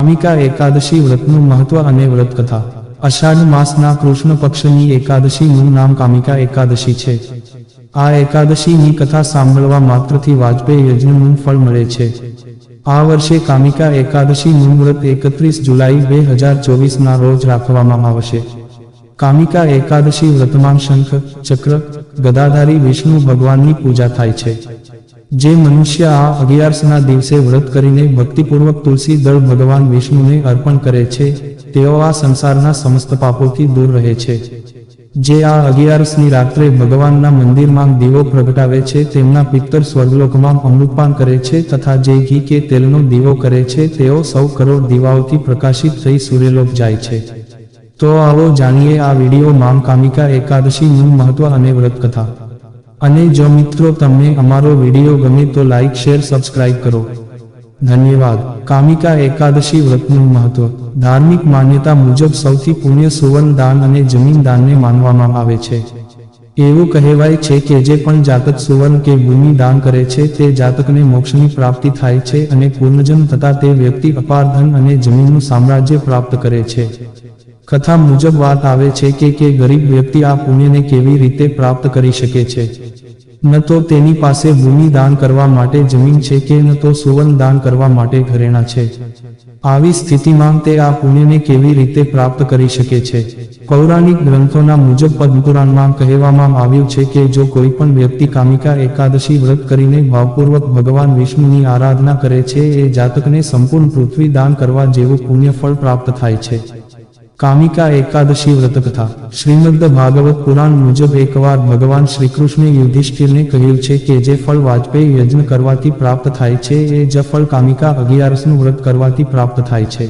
કામિકા એકાદશી વ્રતનું મહત્વ અને વ્રત કથા। અષાઢ માસના કૃષ્ણ પક્ષની એકાદશીનું નામ કામિકા એકાદશી છે। આ એકાદશીની કથા સાંભળવા માત્રથી વાજપેયી યજ્ઞનું ફળ મળે છે। આ વર્ષે કામિકા એકાદશીનું વ્રત 31 જુલાઈ 2024ના રોજ રાખવામાં આવશે। કામિકા એકાદશી વ્રતમાં શંખ, ચક્ર, ગદાધારી વિષ્ણુ ભગવાનની પૂજા થાય છે। જે મનુષ્ય આ 11ના દિવસે વ્રત કરીને ભક્તિપૂર્વક તુલસી દળ ભગવાન વિષ્ણુને અર્પણ કરે છે, તેઓ આ સંસારના સમસ્ત પાપોથી દૂર રહે છે। જે આ 11ની રાત્રે ભગવાનના મંદિરમાં દીવો પ્રગટાવે છે, તેમના પિત્તર સ્વર્ગલોકમાં અમૃતપાન કરે છે તથા જે ઘી કે તેલનો દીવો કરે છે, તેઓ 100 કરોડ દીવાઓથી પ્રકાશિત થઈ સૂર્યલોક જાય છે। તો આવો જાણીએ આ વિડીયોમાં કામિકા એકાદશીનું મહત્વ અને વ્રત કથા। અને જો મિત્રો તમને અમારો વિડીયો ગમે તો લાઈક, શેર, સબસ્ક્રાઇબ કરો। ધન્યવાદ। કામિકા એકાદશી વ્રતનું મહત્વ। ધાર્મિક માન્યતા મુજબ સૌથી પુણ્ય સુવર્ણ દાન અને જમીન દાનને માનવામાં આવે છે। એવું કહેવાય છે કે જે પણ જાતક સુવર્ણ કે ભૂમિ દાન કરે છે તે જાતકને મોક્ષની પ્રાપ્તિ થાય છે અને પૂર્ણજન્મ થતાં તે વ્યક્તિ અપાર ધન અને જમીનનું સામ્રાજ્ય પ્રાપ્ત કરે છે। કથા મુજબ વાત આવે છે કે ગરીબ વ્યક્તિ આ પુણ્યને કેવી રીતે પ્રાપ્ત કરી શકે છે। ન તો તેની પાસે ભૂમિ દાન કરવા માટે જમીન છે કે ન તો સુવર્ણ દાન કરવા માટે ઘરેણાં છે। આવી સ્થિતિમાં તે આ પુણ્યને કેવી રીતે પ્રાપ્ત કરી શકે છે? પૌરાણિક ગ્રંથોના મુજબ પદ્મપુરાણમાં કહેવામાં આવ્યું છે કે જો કોઈ પણ વ્યક્તિ કામિકા એકાદશી વ્રત કરીને ભાવપૂર્વક ભગવાન વિષ્ણુની આરાધના કરે છે, એ જાતકને સંપૂર્ણ પૃથ્વી દાન કરવા જેવું પુણ્ય ફળ પ્રાપ્ત થાય છે। કામિકા એકાદશી વ્રત કથા। શ્રીમદ્ ભાગવત પુરાણ મુજબ એકવાર ભગવાન શ્રીકૃષ્ણે યુધિષ્ઠિરને કહ્યું છે કે જે ફળ વાજપેયી યજ્ઞ કરવાથી પ્રાપ્ત થાય છે, એ જ ફળ કામિકા 11નું વ્રત કરવાથી પ્રાપ્ત થાય છે।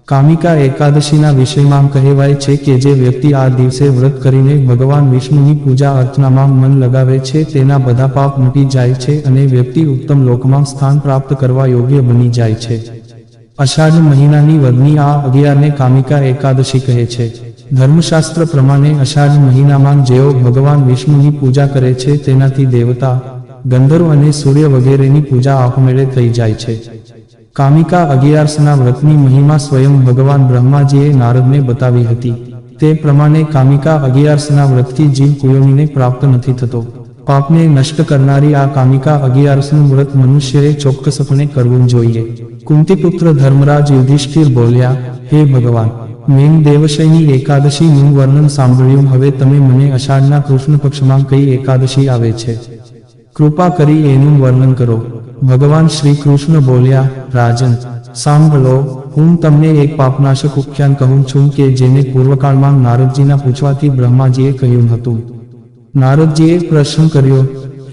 કામિકા એકાદશીના વિષયમાં કહેવાય છે કે જે વ્યક્તિ આ દિવસે વ્રત કરીને ભગવાન વિષ્ણુની પૂજા અર્ચનામાં મન લગાવે છે, તેના બધા પાપ મટી જાય છે અને વ્યક્તિ ઉત્તમ લોકમાં સ્થાન પ્રાપ્ત કરવા યોગ્ય બની જાય છે। અષાઢ મહિનાની વદની આ 11ને કામિકા એકાદશી કહે છે। ધર્મશાસ્ત્ર પ્રમાણે અષાઢ મહિનામાં જેઓ ભગવાન વિષ્ણુની પૂજા કરે છે તેનાથી દેવતા, ગંધર્વ અને સૂર્ય વગેરેની પૂજા આપમેળે થઈ જાય છે। કામિકા 11ના વ્રતની મહિમા સ્વયં ભગવાન બ્રહ્માજીએ નારદને બતાવી હતી। તે પ્રમાણે કામિકા 11ના વ્રતથી જીવ કુયોનીને પ્રાપ્ત નથી થતો। પાપને નષ્ટ કરનારી આ કામિકા 11નું વ્રત મનુષ્યએ ચોક્કસપણે કરવું જોઈએ। કુંતીપુત્ર ધર્મરાજ યુધિષ્ઠિર બોલ્યા, હે ભગવાન, મેં દેવશયની એકાદશીનું વર્ણન સાંભળ્યું, હવે તમે મને અષાઢના કૃષ્ણ પક્ષમાં કઈ એકાદશી આવે છે, કૃપા કરી એનું વર્ણન કરો। ભગવાન શ્રી કૃષ્ણ બોલ્યા, રાજન, સાંભળો, હું તમને એક પાપનાશક ઉપાખ્યાન કહું છું કે જેને પૂર્વકાળમાં નારદજીના પૂછવાથી બ્રહ્માજીએ કહ્યું હતું। નારદજીએ પ્રશ્ન કર્યો,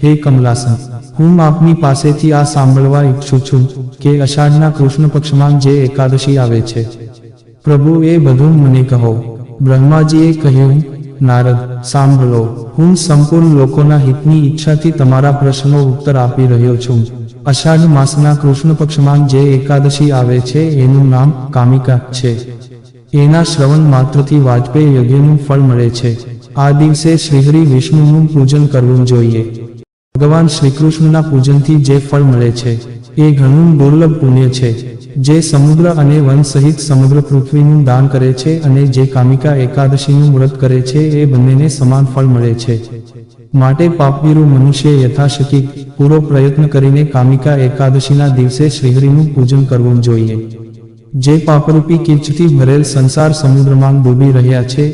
હે કમલાસન, હું આપની પાસેથી આ સાંભળવા ઈચ્છું છું કે અષાઢના કૃષ્ણ પક્ષમાં જે એકાદશી આવે છે, પ્રભુ એ બધું મને કહો। બ્રહ્માજીએ કહ્યું, નારદ, સાંભળો, હું સંપૂર્ણ લોકોના હિતની ઈચ્છાથી તમારા પ્રશ્નનો ઉત્તર આપી રહ્યો છું। અષાઢ માસના કૃષ્ણ પક્ષમાં જે એકાદશી આવે છે એનું નામ કામિકા છે। એના શ્રવણ માત્રથી વાજપેયી યજ્ઞનું ફળ મળે છે। આ દિવસે શ્રીહરિ વિષ્ણુનું પૂજન કરવું જોઈએ। ભગવાન શ્રીકૃષ્ણના પૂજનથી જે ફળ મળે છે એ ઘણું દુર્લભ પુણ્ય છે। જે સમુદ્ર અને વન સહિત સમગ્ર પૃથ્વીનું દાન કરે છે અને જે કામિકા એકાદશીનું વ્રત કરે છે એ બંનેને સમાન ફળ મળે છે। માટે પાપવીરુ મનુષ્ય યથાશક્તિ પૂરો પ્રયત્ન કરીને કામિકા એકાદશીના દિવસે શ્રીહરિનું પૂજન કરવું જોઈએ। જે પાપરૂપી કીચથી ભરેલ સંસાર સમુદ્રમાં ડૂબી રહ્યા છે,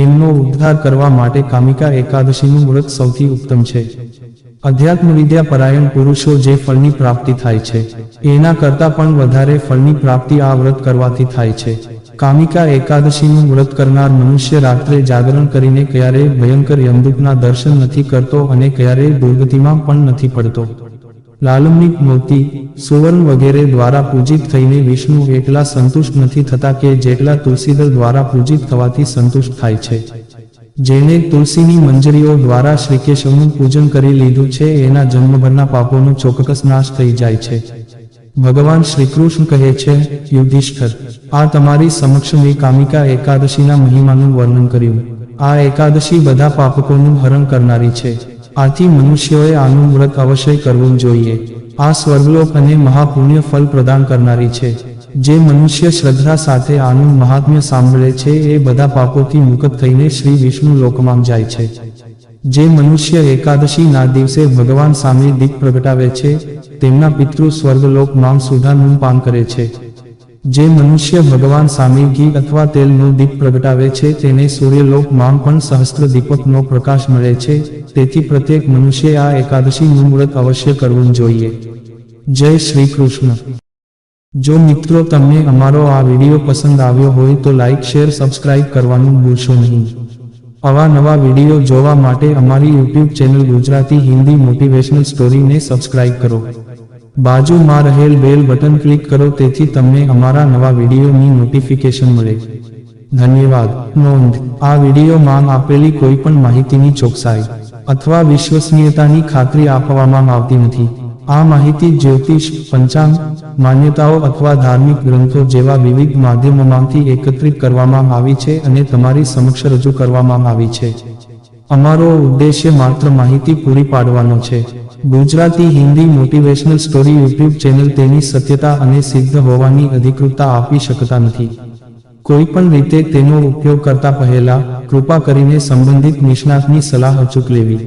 એમનો ઉદ્ધાર કરવા માટે કામિકા એકાદશીનું વ્રત સૌથી ઉત્તમ છે। અધ્યાત્મ વિદ્યા પરાયણ પુરુષો જે ફળની પ્રાપ્તિ થાય છે, એના કરતાં પણ વધારે ફળની પ્રાપ્તિ આ વ્રત કરવાથી થાય છે। કામિકા એકાદશીનું વ્રત કરનાર મનુષ્ય રાત્રે જાગરણ કરીને ક્યારેય ભયંકર યમદૂતના દર્શન નથી કરતો અને ક્યારેય દુર્ગતિમાં પણ નથી પડતો। લાલમણિક મોતી, સુવર્ણ વગેરે દ્વારા પૂજિત થઈને વિષ્ણુ એટલા સંતુષ્ટ નથી થતા કે જેટલા તુલસીદળ દ્વારા પૂજિત થવાથી સંતુષ્ટ થાય છે। જેને તુલસીની મંજરીઓ દ્વારા શ્રીકેશવનું પૂજન કરી લીધું છે એના જન્મભરના પાપોનો ચોક્કસ નાશ થઈ જાય છે। ભગવાન શ્રીકૃષ્ણ કહે છે, યુધિષ્ઠિર, આ તમારી સમક્ષ મેં કામિકા એકાદશીના મહિમાનું વર્ણન કર્યું। આ એકાદશી બધા પાપકોનું હરણ કરનારી છે। આથી મનુષ્યોએ આનું વ્રત અવશ્ય કરવું જોઈએ। આ સ્વર્ગલોક અને મહાપુણ્ય ફળ પ્રદાન કરનારી છે। જે મનુષ્ય શ્રદ્ધા સાથે આનું મહાત્મ્ય સાંભળે છે એ બધા પાપોથી મુક્ત થઈને શ્રી વિષ્ણુ લોકમાં જાય છે. જે મનુષ્ય એકાદશીના દિવસે ભગવાન સામે દીપ પ્રગટાવે છે તેમના પિતૃ સ્વર્ગલોકમાં સુધાનું પાન કરે છે. જે મનુષ્ય ભગવાન સામે ઘી અથવા તેલનો દીપ પ્રગટાવે છે તેને સૂર્યલોકમાં પણ સહસ્ત્ર દીપકનો પ્રકાશ મળે છે. તેથી પ્રત્યેક મનુષ્ય આ એકાદશીનું વ્રત અવશ્ય કરવું જોઈએ. જય શ્રી કૃષ્ણ. જો મિત્રો તમને અમારો આ વિડીયો પસંદ આવ્યો હોય તો લાઈક શેર સબસ્ક્રાઇબ કરવાનું ભૂલશો નહીં. આવા નવા વિડીયો જોવા માટે અમારી YouTube channel Gujarati Hindi motivational સ્ટોરીને સબસ્ક્રાઇબ કરો. બાજુમાં રહેલ બેલ બટન ક્લિક કરો તેથી તમને અમારા નવા વિડીયોની નોટિફિકેશન મળે. ધન્યવાદ. નોંધ: આ વિડીયોમાં આપેલી કોઈ પણ માહિતીની ચોકસાઈ અથવા વિશ્વસનીયતાની ખાતરી આપવામાં આવતી નથી. આ માહિતી જ્યોતિષ, પંચાંગ, માન્યતાઓ અથવા ધાર્મિક ગ્રંથો જેવા વિવિધ માધ્યમોમાંથી એકત્રિત કરવામાં આવી છે અને તમારી સમક્ષ રજૂ કરવામાં આવી છે. અમારો ઉદ્દેશ્ય માત્ર માહિતી પૂરી પાડવાનો છે. Gujarati Hindi motivational story YouTube channel તેની સત્યતા અને સિદ્ધ હોવાની અધિકૃતતા આપી શકતા નથી. કોઈ પણ રીતે તેનો ઉપયોગ કરતા પહેલા કૃપા કરીને સંબંધિત નિષ્ણાતની સલાહ અચૂક લેવી.